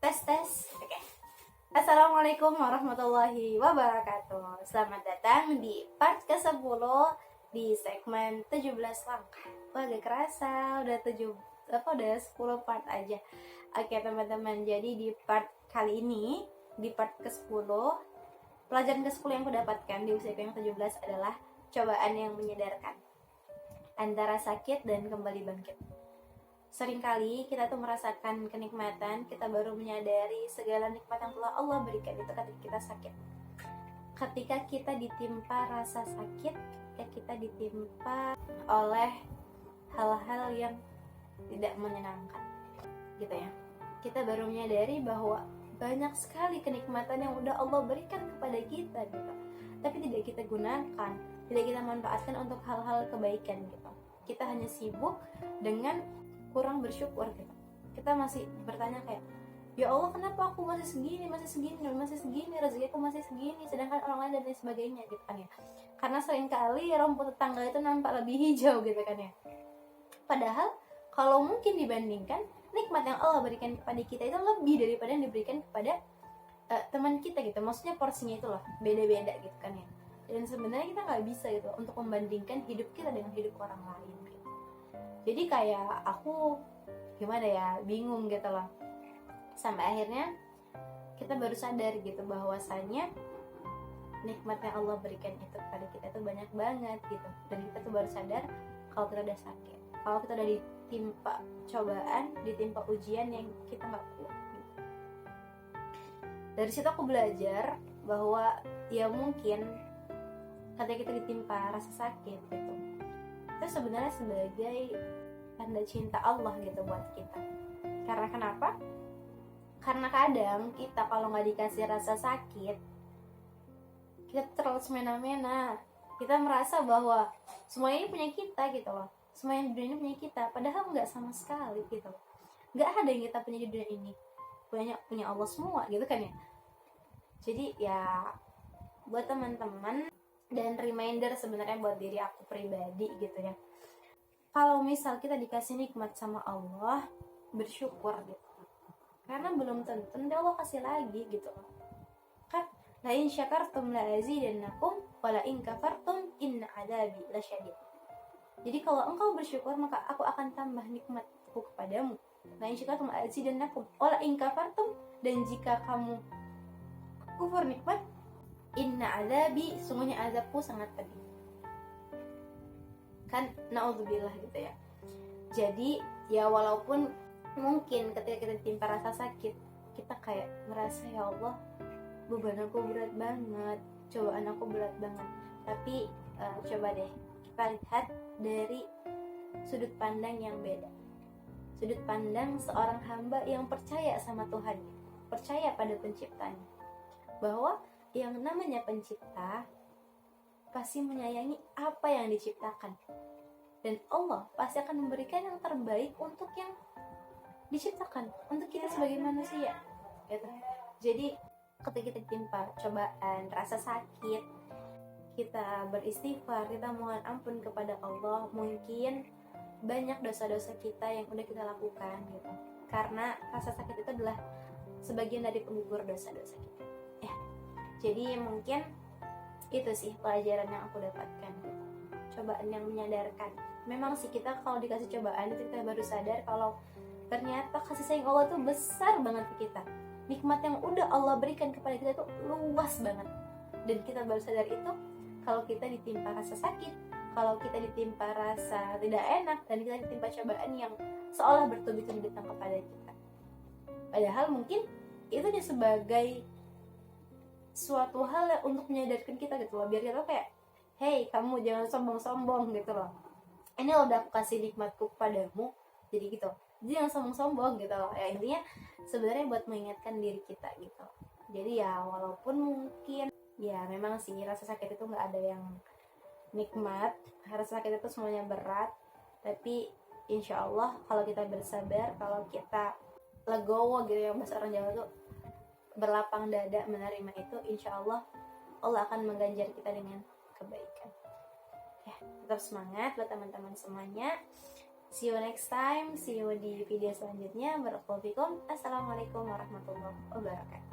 Tes tes. Oke. Assalamualaikum warahmatullahi wabarakatuh. Selamat datang di part ke-10 di segmen 17 langkah. Wah, gak kerasa udah 10 part aja. Oke, teman-teman. Jadi di part kali ini, di part ke-10, pelajaran ke-10 yang aku dapatkan di usia yang 17 adalah cobaan yang menyadarkan antara sakit dan kembali bangkit. Seringkali kita tuh merasakan kenikmatan, kita baru menyadari segala nikmat yang telah Allah berikan itu ketika kita sakit. Ketika kita ditimpa rasa sakit, ketika kita ditimpa oleh hal-hal yang tidak menyenangkan, gitu ya. Kita baru menyadari bahwa banyak sekali kenikmatan yang udah Allah berikan kepada kita, gitu. Tapi tidak kita gunakan, tidak kita manfaatkan untuk hal-hal kebaikan, gitu. Kita hanya sibuk dengan kurang bersyukur gitu. Kita masih bertanya kayak, ya Allah, kenapa aku masih segini, rezeki aku masih segini, sedangkan orang lain dan lain sebagainya gitu kan ya. Karena seringkali rumput tetangga itu nampak lebih hijau gitu kan ya. Padahal kalau mungkin dibandingkan, nikmat yang Allah berikan kepada kita itu lebih daripada yang diberikan kepada teman kita gitu. Maksudnya porsinya itu loh beda-beda gitu kan ya. Dan sebenarnya kita nggak bisa gitu untuk membandingkan hidup kita dengan hidup orang lain gitu. Jadi kayak aku gimana ya, bingung gitu loh. Sampai akhirnya kita baru sadar gitu bahwasanya nikmat yang Allah berikan itu kepada kita tuh banyak banget gitu. Dan kita tuh baru sadar kalau kita udah sakit, kalau kita udah ditimpa cobaan, ditimpa ujian yang kita gak kuat gitu. Dari situ aku belajar bahwa ya mungkin ketika kita ditimpa rasa sakit gitu, itu sebenarnya sebagai tanda cinta Allah gitu buat kita. Karena kenapa? Karena kadang kita kalau nggak dikasih rasa sakit, kita terlalu semena-mena. Kita merasa bahwa semua ini punya kita gitu loh. Semua yang di dunia ini punya kita. Padahal nggak sama sekali gitu. Nggak ada yang kita punya di dunia ini. Punya Allah semua gitu kan ya. Jadi ya buat teman-teman dan reminder sebenarnya buat diri aku pribadi gitu ya. Kalau misal kita dikasih nikmat sama Allah, bersyukur gitu. Karena belum tentu nanti Allah kasih lagi gitu. Kan la in syakartum la azidannakum wa la in kafartum inna adzabi lasyadid. Jadi kalau engkau bersyukur maka aku akan tambah nikmatku kepadamu. La in syakartum la azidannakum wa la in kafartum, dan jika kamu kufur nikmat, inna adzabi, sungguhnya azabku sangat pedih. Kan naudzubillah gitu ya. Jadi ya walaupun mungkin ketika kita ditimpa rasa sakit, kita kayak merasa ya Allah, beban aku berat banget, cobaan aku berat banget. Tapi coba deh kita lihat dari sudut pandang yang beda. Sudut pandang seorang hamba yang percaya sama Tuhan, percaya pada penciptanya, bahwa yang namanya pencipta pasti menyayangi apa yang diciptakan, dan Allah pasti akan memberikan yang terbaik untuk yang diciptakan, untuk kita sebagai manusia gitu. Jadi ketika kita ditimpa cobaan, rasa sakit, kita beristighfar, kita mohon ampun kepada Allah. Mungkin banyak dosa-dosa kita yang udah kita lakukan gitu, karena rasa sakit itu adalah sebagian dari penggugur dosa-dosa kita ya. Jadi mungkin itu sih pelajaran yang aku dapatkan, cobaan yang menyadarkan. Memang sih kita kalau dikasih cobaan itu kita baru sadar kalau ternyata kasih sayang Allah tuh besar banget ke kita. Nikmat yang udah Allah berikan kepada kita tuh luas banget. Dan kita baru sadar itu kalau kita ditimpa rasa sakit, kalau kita ditimpa rasa tidak enak, dan kita ditimpa cobaan yang seolah bertubi-tubi datang kepada kita. Padahal mungkin itu hanya sebagai suatu hal yang untuk menyadarkan kita gitu loh, biar kita kayak, hey kamu jangan sombong-sombong gitu loh, ini udah aku kasih nikmatku kepadamu, jadi gitu, jadi jangan sombong-sombong gitu loh ya. Intinya sebenarnya buat mengingatkan diri kita gitu. Jadi ya walaupun mungkin ya memang sih rasa sakit itu nggak ada yang nikmat, rasa sakit itu semuanya berat, tapi insya Allah kalau kita bersabar, kalau kita legowo gitu ya, bahasa orang Jawa tuh berlapang dada menerima itu, insya Allah Allah akan mengganjar kita dengan kebaikan ya. Tetap semangat buat teman-teman semuanya. See you next time, see you di video selanjutnya. Barakallahu fikum. Assalamualaikum warahmatullahi wabarakatuh.